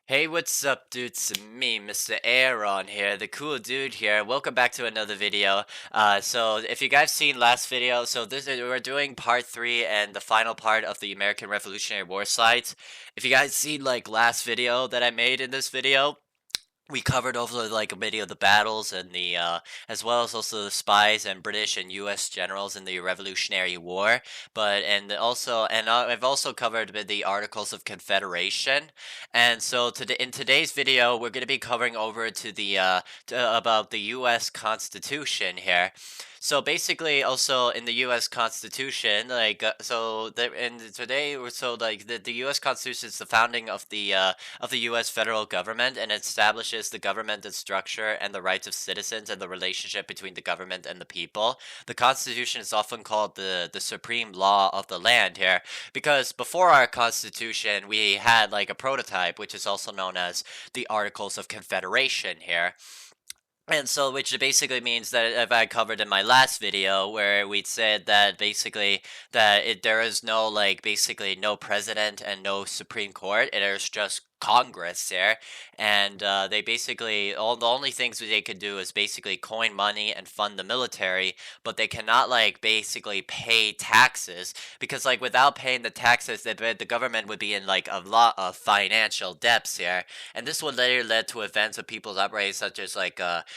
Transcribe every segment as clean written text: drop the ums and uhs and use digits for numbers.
Hey, what's up, dudes? It's me, Mr. Airon here, the cool dude here. Welcome back to another video. So if you guys seen last video, we're doing part 3 and the final part of the American Revolutionary War slides. If you guys seen like last video that I made in this video, we covered over like many of the battles and the as well as also the spies and British and U.S. generals in the Revolutionary War. I've also covered the Articles of Confederation. And so today in today's video, we're going to be covering over to about the U.S. Constitution here. So basically, also in the U.S. Constitution, the U.S. Constitution is the founding of the U.S. federal government, and it establishes the government and structure and the rights of citizens and the relationship between the government and the people. The Constitution is often called the supreme law of the land here, because before our Constitution, we had like a prototype, which is also known as the Articles of Confederation here. And so, which basically means that if I covered in my last video, where we'd said that basically there is no basically no president and no Supreme Court, there's just Congress there, and they basically all the only things that they could do is basically coin money and fund the military, but they cannot basically pay taxes because without paying the taxes, the government would be in a lot of financial debts here, and this would later led to events of people's uprisings such as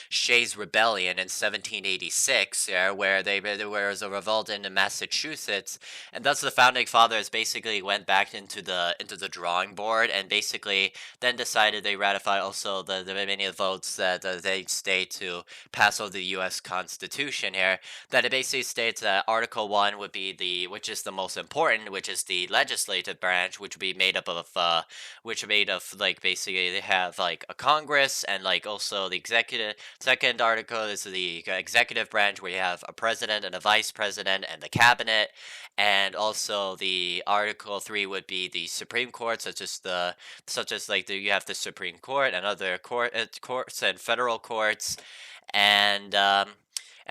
Shays' Rebellion in 1786, yeah, where there was a revolt in Massachusetts, and thus the founding fathers basically went back into the drawing board and basically then decided they ratify also the many of the votes that they state to pass over the U.S. Constitution here. That it basically states that Article 1 would be which is the most important, which is the legislative branch, which would be made up of basically they have like a Congress and also the executive. Second article is the executive branch, where you have a president and a vice president and the cabinet, and also the Article 3 would be the Supreme Court, you have the Supreme Court and other courts and federal courts, and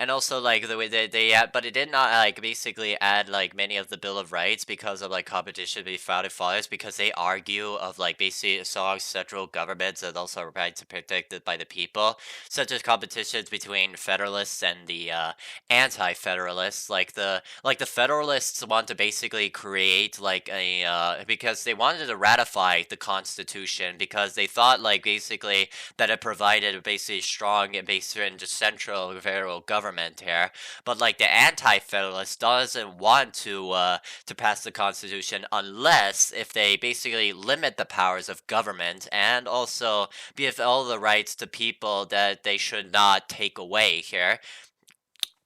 also the way they add, but it did not basically add many of the Bill of Rights because of competition between founding fathers, because they argue of basically strong central governments and also rights are protected by the people, such as competitions between Federalists and the anti-Federalists. The Federalists want to basically create because they wanted to ratify the Constitution because they thought basically that it provided basically strong and basically just central federal government here. But the anti-federalist doesn't want to pass the Constitution unless if they basically limit the powers of government and also give all the rights to people that they should not take away here.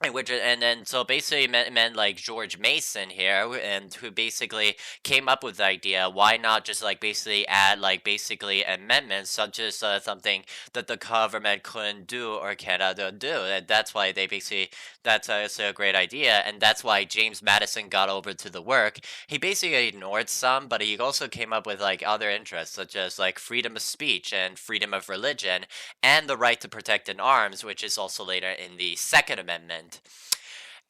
And then so basically meant like George Mason here, and who basically came up with the idea, why not just basically add basically amendments such as something that the government couldn't do or cannot do, and that's why it's a great idea, and that's why James Madison got over to the work. He basically ignored some, but he also came up with other interests such as freedom of speech and freedom of religion and the right to protect in arms, which is also later in the Second Amendment.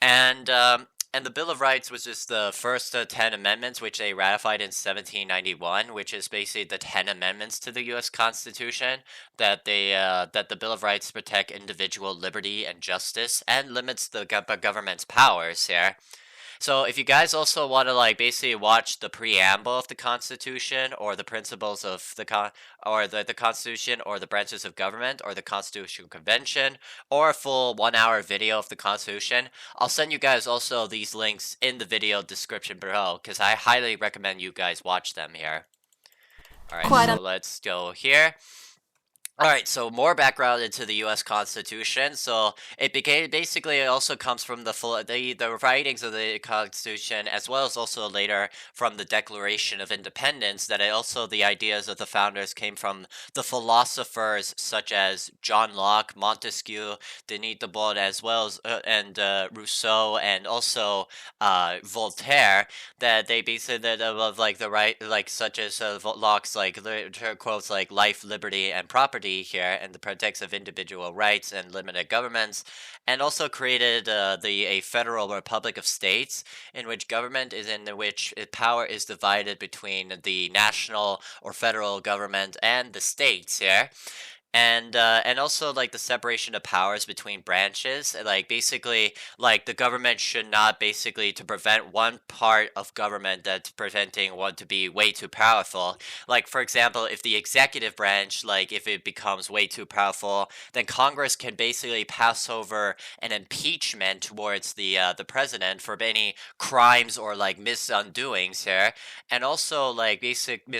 And the Bill of Rights was just the first 10 amendments, which they ratified in 1791, which is basically the 10 amendments to the U.S. Constitution that the Bill of Rights protect individual liberty and justice and limits the government's powers here. So if you guys also want to basically watch the preamble of the Constitution or the principles of the Constitution or the branches of government or the Constitutional Convention or a full 1 hour video of the Constitution, I'll send you guys also these links in the video description below because I highly recommend you guys watch them here. Alright, so let's go here. Alright, so more background into the U.S. Constitution. So it also comes from the writings of the Constitution, as well as also later from the Declaration of Independence, that the ideas of the founders came from the philosophers such as John Locke, Montesquieu, Denis Diderot, as well as Rousseau, and also Voltaire. That they basically that of the right, such as Locke's literature quotes life, liberty, and property property here and the protects of individual rights and limited governments, and also created the a federal republic of states in which government is in which power is divided between the national or federal government and the states here, and also like the separation of powers between branches, like basically like the government should not basically to prevent one part of government that's preventing one to be way too powerful. Like for example, if the executive branch, like if it becomes way too powerful, then Congress can basically pass over an impeachment towards the president for any crimes or like misundoings here, and also like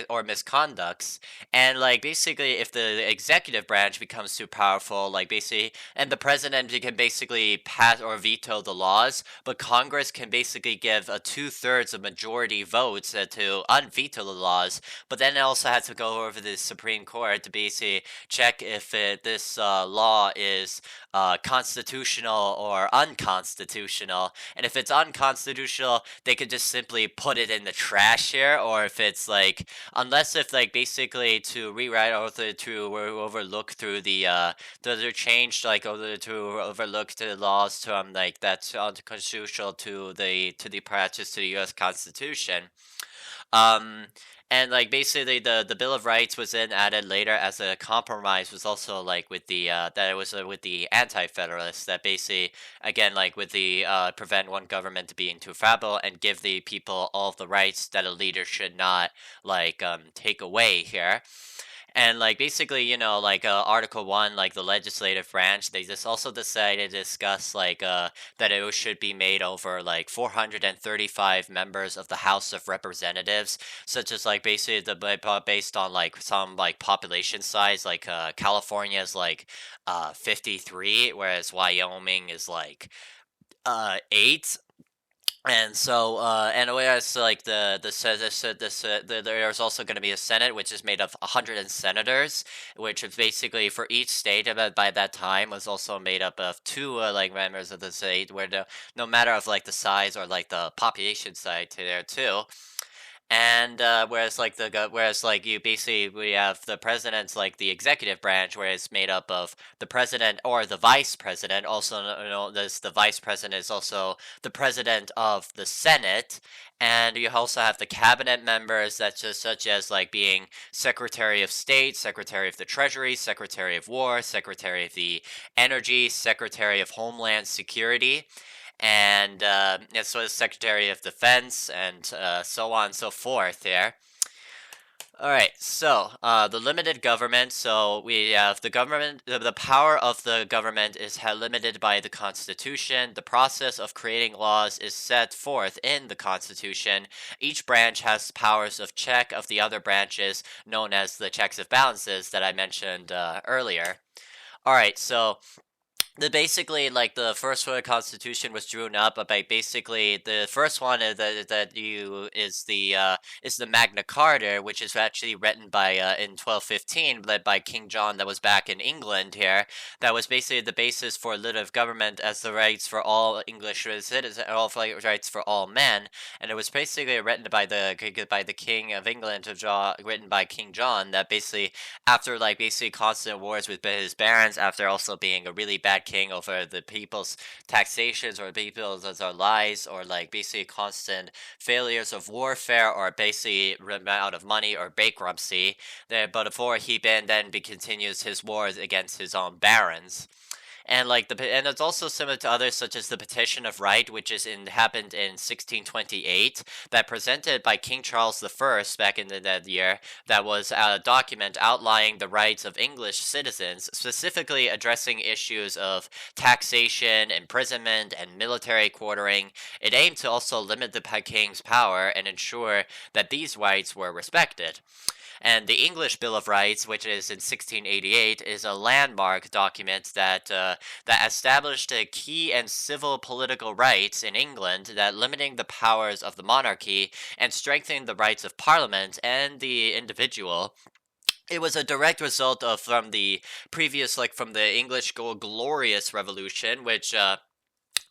or misconducts. And like basically, if the executive branch becomes too powerful, like basically, and the president can basically pass or veto the laws, but Congress can basically give a 2/3 of majority votes to unveto the laws. But then it also has to go over the Supreme Court to basically check if this law is constitutional or unconstitutional. And if it's unconstitutional, they could just simply put it in the trash here. Or if it's like, unless if like basically to rewrite or to overlook through to change like to overlook the laws to like that's unconstitutional to the practice to the U.S. Constitution. Um, and like basically the Bill of Rights was then added later as a compromise, was also like with the that it was with the anti-federalists, that basically again like with the prevent one government to being too federal and give the people all of the rights that a leader should not like take away here. And like basically, like Article One, like the legislative branch, they just also decided to discuss like that it should be made over like 435 members of the House of Representatives, such as like basically based on like some like population size, like California is like 53, whereas Wyoming is like 8. And so, and whereas like there's also going to be a Senate, which is made of 100 senators, which is basically for each state. But by that time, was also made up of two like members of the state, where no matter of like the size or like the population side to there too. And whereas like you basically we have the president's like the executive branch, where it's made up of the president or the vice president. Also, this the vice president is also the president of the Senate, and you also have the cabinet members that's just such as like being Secretary of State, Secretary of the Treasury, Secretary of War, Secretary of the Energy, Secretary of Homeland Security, and so is Secretary of Defense, and so on and so forth there. All right, so the limited government. So we have the government. The power of the government is limited by the Constitution. The process of creating laws is set forth in the Constitution. Each branch has powers of check of the other branches, known as the checks and balances that I mentioned earlier. All right, so basically like the first one constitution was drawn up by basically the first one that you is the Magna Carta, which is actually written by in 1215, led by King John, that was back in England here. That was basically the basis for limited government as the rights for all English citizens, all rights for all men. And it was basically written by the King of England, written by King John, that basically after like basically constant wars with his barons, after also being a really bad king over the people's taxations or people's lives, or like basically constant failures of warfare, or basically run out of money or bankruptcy. But before he then continues his wars against his own barons. And like and it's also similar to others, such as the Petition of Right, which happened in 1628, that presented by King Charles I back in that year, that was a document outlining the rights of English citizens, specifically addressing issues of taxation, imprisonment, and military quartering. It aimed to also limit the king's power and ensure that these rights were respected. And the English Bill of Rights, which is in 1688, is a landmark document that established key and civil political rights in England, that limiting the powers of the monarchy and strengthening the rights of Parliament and the individual. It was a direct result of from the previous, like from the English Glorious Revolution, which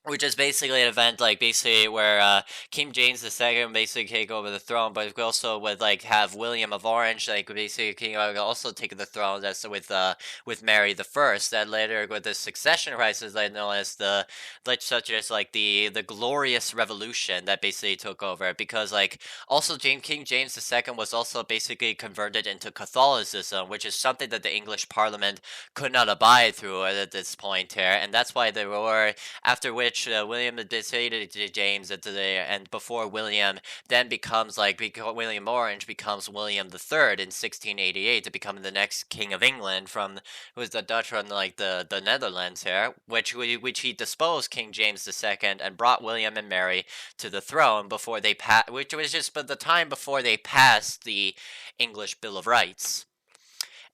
which is basically an event like basically where King James II basically take over the throne, but we also would like have William of Orange like basically king also take the throne. That's with Mary the First. That later with the succession crisis, like known as the like such as like the Glorious Revolution that basically took over because like also King James II was also basically converted into Catholicism, which is something that the English Parliament could not abide through at this point here, and that's why there were after which William succeeded to James and before William then becomes like William Orange becomes William III in 1688 to become the next king of England from who was the Dutch from like the Netherlands here, which he deposed King James II and brought William and Mary to the throne before they which was just but the time before they passed the English Bill of Rights.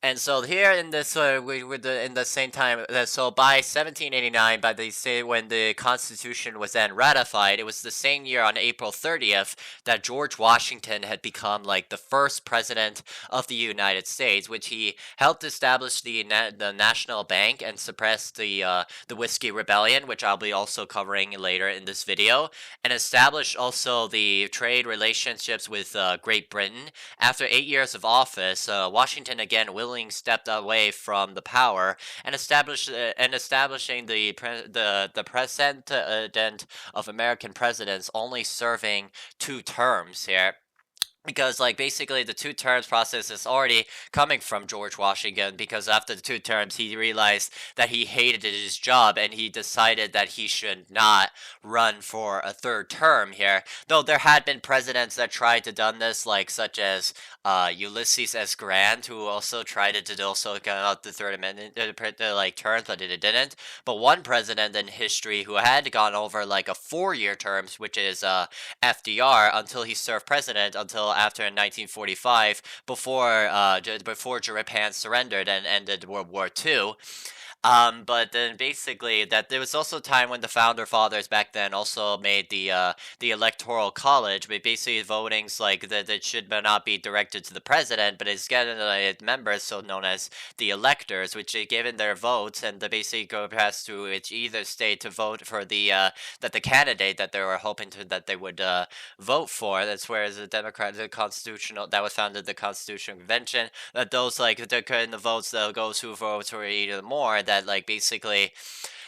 And so here in this, in the same time, so by 1789, by the say when the Constitution was then ratified, it was the same year on April 30th that George Washington had become like the first president of the United States, which he helped establish the National Bank and suppress the Whiskey Rebellion, which I'll be also covering later in this video, and established also the trade relationships with Great Britain. After 8 years of office, Washington again willingly stepped away from the power and establishing the president of American presidents only serving 2 terms here because like basically the 2 terms process is already coming from George Washington because after the 2 terms he realized that he hated his job and he decided that he should not run for a 3rd term here, though there had been presidents that tried to done this like such as Ulysses S. Grant, who also tried to do also get out the third amendment like terms but it didn't. But one president in history who had gone over like a 4-year terms, which is FDR, until he served president until after 1945 before Japan surrendered and ended World War II. But then basically that there was also a time when the founder fathers back then also made the electoral college, but basically votings like that should not be directed to the president, but it's getting members, so known as the electors, which they given their votes, and they basically go past to either state to vote for that the candidate that they were hoping to that they would vote for. That's where the Democrat, the constitutional that was founded the Constitutional Convention. That those like the votes that goes who votes for either more that like basically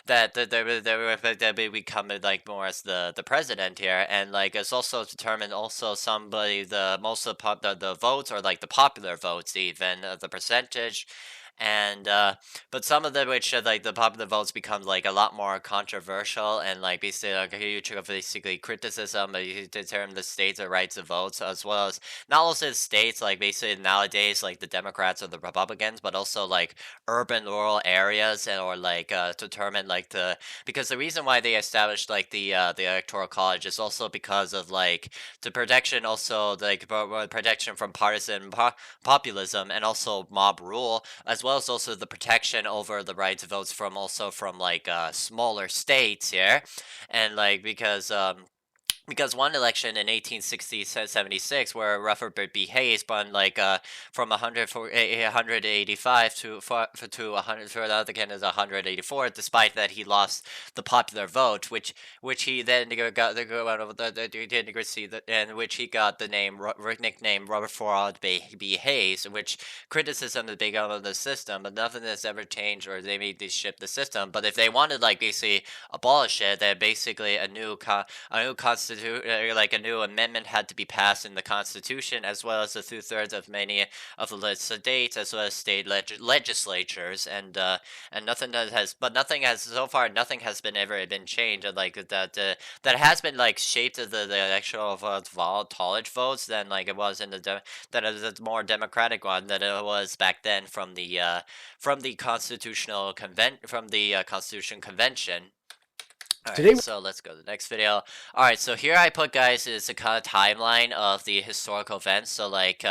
that they become like more as the president here, and like it's also determined also somebody the most of the votes or like the popular votes even the percentage. And but some of them which like the popular votes become like a lot more controversial and like basically like a huge basically criticism you determine the states' rights of votes as well as not also the states like basically nowadays like the Democrats or the Republicans, but also like urban rural areas and or like determine like because the reason why they established like the electoral college is also because of like the protection also like protection from populism and also mob rule, as well as also the protection over the right to votes from also from like smaller states here, and like because one election in 1876 where Rutherford B. Hayes won like from 185 to 100 for the other candidate 184, despite that he lost the popular vote, which he then got and which he got the nickname Rutherford B. Hayes, which criticism is big of the system, but nothing has ever changed or they made this shift the system. But if they wanted like basically abolish it, then basically a new constitution like a new amendment had to be passed in the Constitution, as well as the 2/3 of many of the states, as well as state legislatures, and nothing has so far nothing has been ever been changed, and like that has been like shaped the actual college votes than like it was in that is a more democratic one than it was back then from the Constitution Convention. Today, Alright, so let's go to the next video. Alright, so here I put, guys, is a kind of timeline of the historical events. So, like,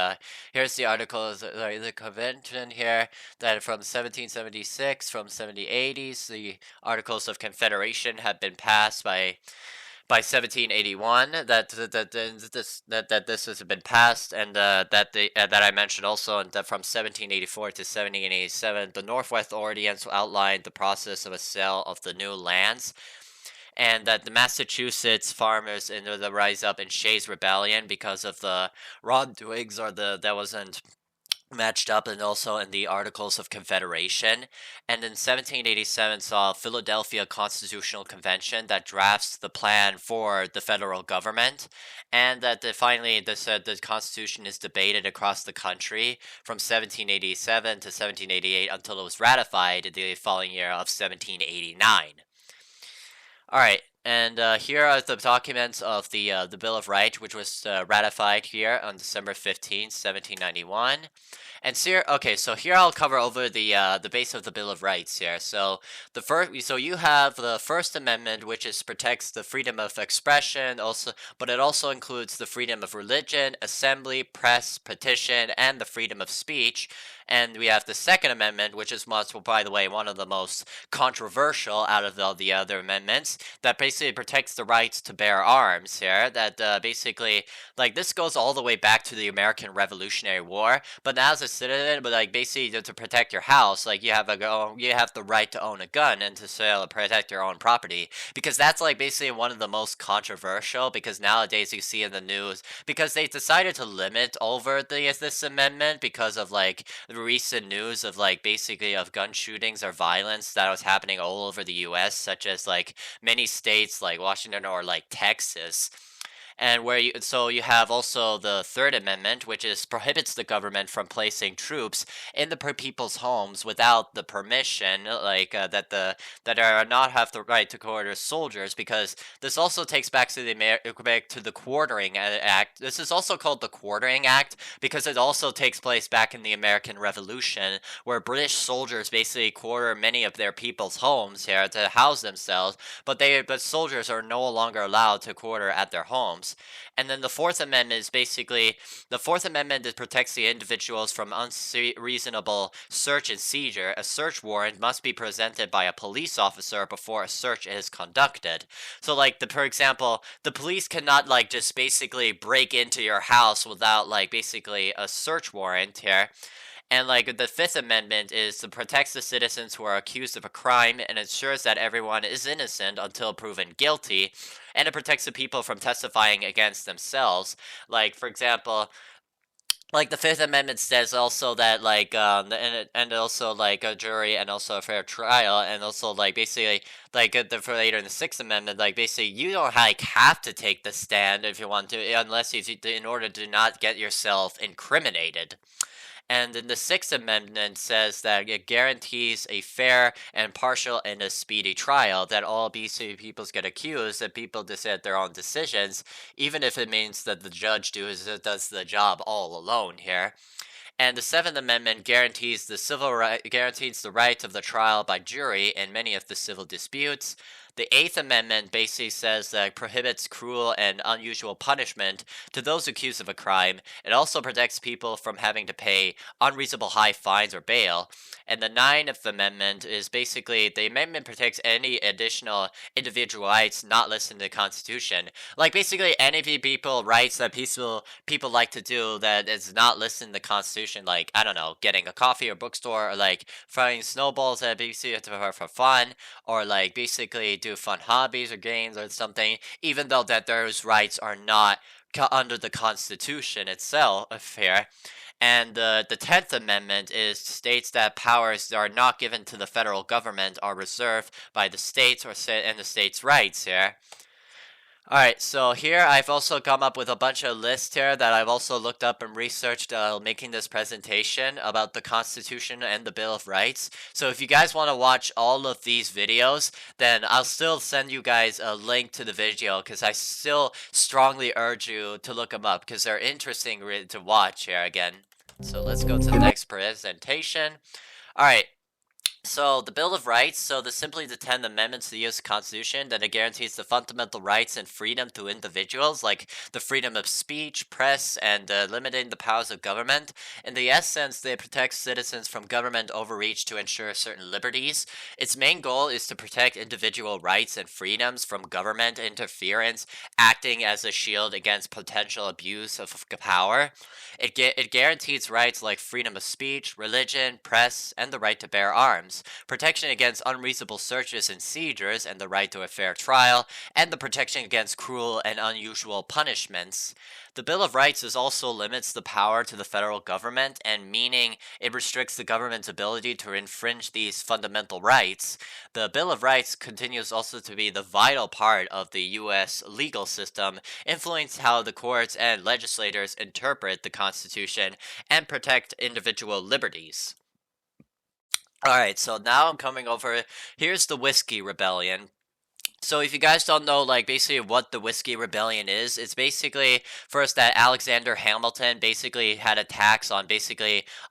here's the article, the convention here, that from 1776, from 1780s, the Articles of Confederation had been passed by 1781 that this has been passed, and that I mentioned also, and that from 1784 to 1787 the Northwest Ordinance outlined the process of a sale of the new lands. and that the Massachusetts farmers and the rise up in Shays Rebellion because of the wrongdoings or the that wasn't matched up and also in the Articles of Confederation. And in 1787 saw Philadelphia Constitutional Convention that drafts the plan for the federal government, and that finally the Constitution is debated across the country from 1787 to 1788 until it was ratified the following year of 1789. All right, and here are the documents of the Bill of Rights, which was ratified here on December 15th, 1791. And here, okay, so here I'll cover over the base of the Bill of Rights here. So so you have the First Amendment, which protects the freedom of expression, also, but it also includes the freedom of religion, assembly, press, petition, and the freedom of speech. And we have the Second Amendment, which is by the way, one of the most controversial out of all the other amendments, that basically protects the rights to bear arms here. That basically, like, this goes all the way back to the American Revolutionary War. But now as a citizen, but like basically to protect your house, like you have the right to own a gun and to protect your own property, because that's like basically one of the most controversial. Because nowadays you see in the news, because they decided to limit over this amendment because of like the recent news of like basically of gun shootings or violence that was happening all over the US, such as like many states like Washington or like Texas. And you have also the Third Amendment, which prohibits the government from placing troops in the people's homes without the permission, like that are not have the right to quarter soldiers, because this also takes back to the Quartering Act. This is also called the Quartering Act because it also takes place back in the American Revolution, where British soldiers basically quarter many of their people's homes here to house themselves, but soldiers are no longer allowed to quarter at their homes. And then the Fourth Amendment protects the individuals from unreasonable search and seizure. A search warrant must be presented by a police officer before a search is conducted. So, like, for example, the police cannot like just basically break into your house without like basically a search warrant here. And like the Fifth Amendment protects the citizens who are accused of a crime and ensures that everyone is innocent until proven guilty, and it protects the people from testifying against themselves. Like, for example, like the Fifth Amendment says also that and also like a jury and also a fair trial, and also like basically like for later in the Sixth Amendment, like basically you don't like have to take the stand if you want to, unless in order to not get yourself incriminated. And then the Sixth Amendment says that it guarantees a fair and partial and a speedy trial, that all BC peoples get accused and people decide their own decisions, even if it means that the judge does the job all alone here. And the Seventh Amendment guarantees guarantees the right of the trial by jury in many of the civil disputes. The Eighth Amendment basically says that it prohibits cruel and unusual punishment to those accused of a crime. It also protects people from having to pay unreasonable high fines or bail. And the Ninth Amendment is basically the amendment protects any additional individual rights not listed in the Constitution. Like basically any people rights that people like to do that is not listed in the Constitution, like I don't know, getting a coffee or bookstore, or like throwing snowballs at BC for fun, or like basically do fun hobbies or games or something, even though that those rights are not under the Constitution itself here. And the 10th Amendment states that powers that are not given to the federal government are reserved by the states and the states' rights here. Alright, so here I've also come up with a bunch of lists here that I've also looked up and researched making this presentation about the Constitution and the Bill of Rights. So if you guys want to watch all of these videos, then I'll still send you guys a link to the video, because I still strongly urge you to look them up because they're interesting to watch here again. So let's go to the next presentation. Alright. So the Bill of Rights, simply the 10 amendments to the U.S. Constitution, that it guarantees the fundamental rights and freedom to individuals, like the freedom of speech, press, and limiting the powers of government. In the essence, they protect citizens from government overreach to ensure certain liberties. Its main goal is to protect individual rights and freedoms from government interference, acting as a shield against potential abuse of power. It guarantees rights like freedom of speech, religion, press, and the right to bear arms. freedoms, protection against unreasonable searches and seizures and the right to a fair trial, and the protection against cruel and unusual punishments. The Bill of Rights also limits the power to the federal government, and meaning it restricts the government's ability to infringe these fundamental rights. The Bill of Rights continues also to be the vital part of the U.S. legal system, influencing how the courts and legislators interpret the Constitution and protect individual liberties. Alright, so now I'm coming over. Here's the Whiskey Rebellion. So if you guys don't know, like, basically what the Whiskey Rebellion is, it's basically first that Alexander Hamilton basically had a tax on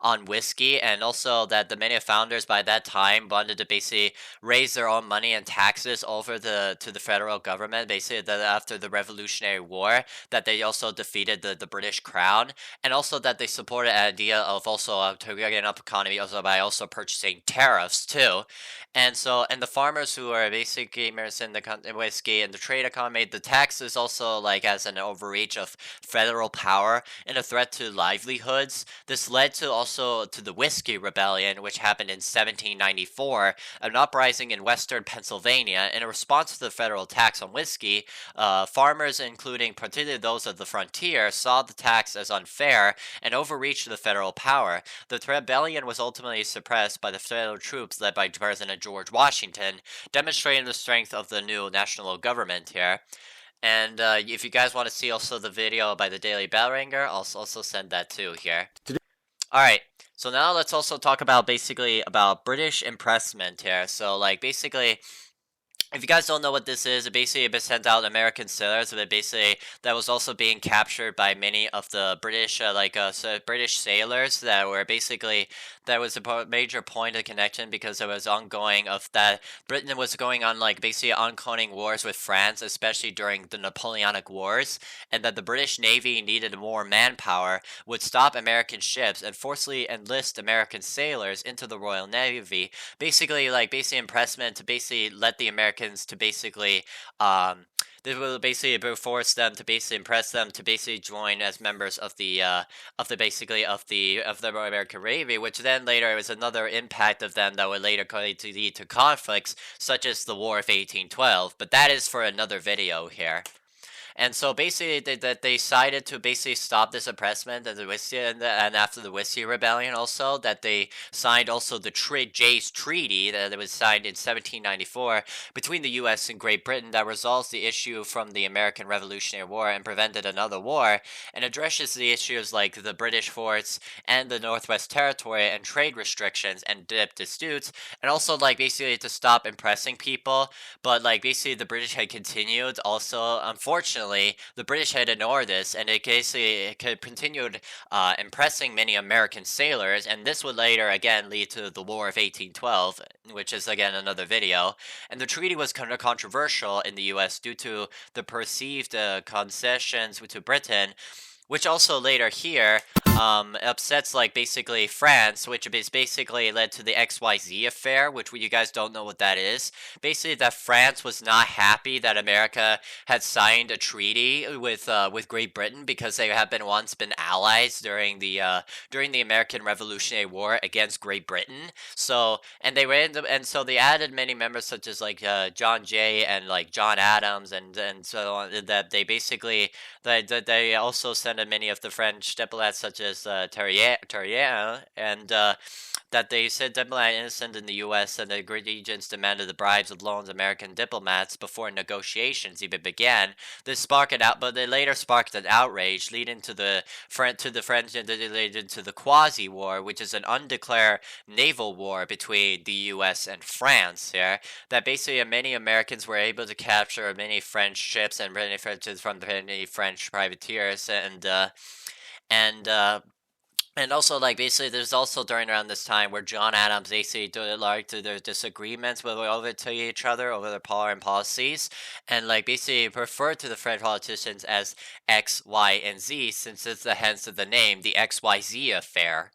on whiskey, and also that the many founders by that time wanted to basically raise their own money and taxes over to the federal government, basically that after the Revolutionary War, that they also defeated the British Crown, and also that they supported the idea of also to get up economy also by also purchasing tariffs too. And the farmers who are basically immersed in the whiskey and the trade economy, the taxes also like as an overreach of federal power and a threat to livelihoods. This led to also to the Whiskey Rebellion, which happened in 1794, an uprising in western Pennsylvania. In response to the federal tax on whiskey, farmers, including particularly those of the frontier, saw the tax as unfair and overreached the federal power. The rebellion was ultimately suppressed by the federal troops led by President George Washington, demonstrating the strength of the new national government here. And if you guys want to see also the video by the Daily BELLRINGER, I'll also send that too here. Alright, so now let's also talk about basically about British impressment here. So like basically, if you guys don't know what this is, it basically sent out American sailors, but basically that was also being captured by many of the British, British sailors that were basically, that was a major point of connection because it was ongoing of that Britain was going on like basically ongoing wars with France, especially during the Napoleonic Wars, and that the British Navy needed more manpower, would stop American ships and forcibly enlist American sailors into the Royal Navy, basically impressment to basically let the Americans to basically this will basically force them to basically impress them to basically join as members of the American Navy, which then later was another impact of them that would later going to lead to conflicts such as the War of 1812. But that is for another video here. And so basically, they decided to basically stop this oppressment and the Whiskey, and after the Whiskey Rebellion, also that they signed also the Jay's Treaty that was signed in 1794 between the U.S. and Great Britain that resolves the issue from the American Revolutionary War and prevented another war, and addresses the issues like the British forts and the Northwest Territory and trade restrictions and disputes, and also like basically to stop impressing people. But like basically the British had continued also, unfortunately the British had ignored this, and it basically continued impressing many American sailors, and this would later again lead to the War of 1812, which is again another video. And the treaty was kind of controversial in the U.S. due to the perceived concessions to Britain, which also later here upsets like basically France, which is basically led to the XYZ affair, which you guys don't know what that is. Basically, that France was not happy that America had signed a treaty with Great Britain because they had once been allies during the American Revolutionary War against Great Britain. So so they added many members such as like John Jay and like John Adams and so on, that they basically they also sent many of the French diplomats such as Terrier, and that they said diplomats innocent in the U.S. and the great agents demanded the bribes of loans American diplomats before negotiations even began. This sparked it out, but they later sparked an outrage, leading to the French related to the Quasi-War, which is an undeclared naval war between the U.S. and France. Here, that basically many Americans were able to capture many French ships and many many French privateers, and also, like, basically, there's also during around this time where John Adams basically to their disagreements over to each other over their power and policies, and like basically referred to the French politicians as X, Y, and Z, since it's the hence of the name, the XYZ affair.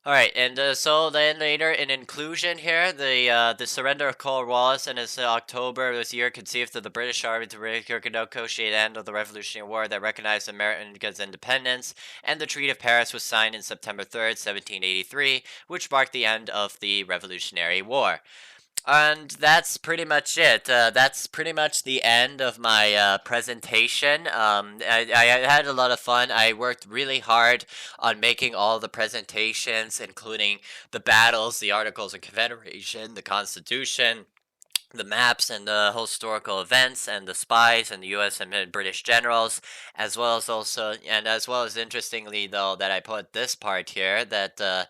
Alright, and so then later in inclusion here, the surrender of Cornwallis in his October this year conceived of the British Army to negotiate the end of the Revolutionary War that recognized America's independence, and the Treaty of Paris was signed in September 3rd, 1783, which marked the end of the Revolutionary War. And that's pretty much it. That's pretty much the end of my presentation. I had a lot of fun. I worked really hard on making all the presentations, including the battles, the Articles of Confederation, the Constitution, the maps and the historical events and the spies and the U.S. and British generals, as well as interestingly though that I put this part here that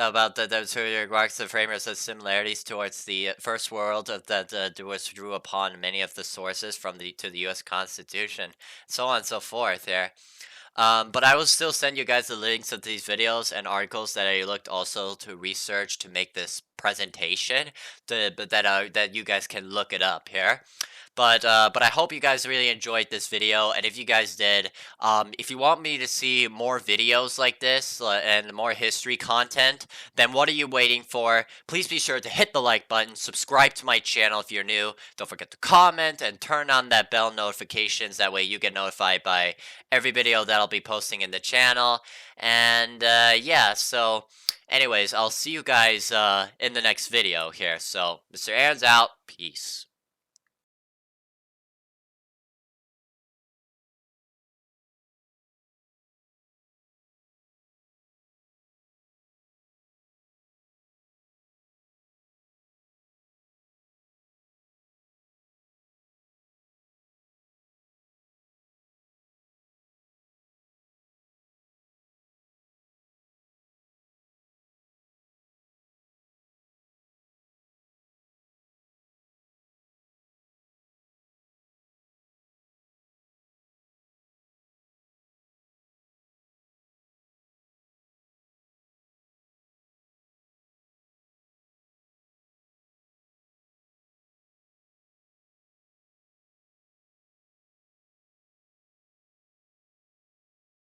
about those remarks the framers of similarities towards the first world that was drew upon many of the sources from the U.S. Constitution, so on and so forth. There. But I will still send you guys the links of these videos and articles that I looked also to research to make this presentation, that you guys can look it up here. But I hope you guys really enjoyed this video, and if you guys did, if you want me to see more videos like this and more history content, then what are you waiting for? Please be sure to hit the like button, subscribe to my channel if you're new, don't forget to comment, and turn on that bell notifications, that way you get notified by every video that I'll be posting in the channel, and yeah, so anyways, I'll see you guys in the next video here, so Mr. Airon's out, peace.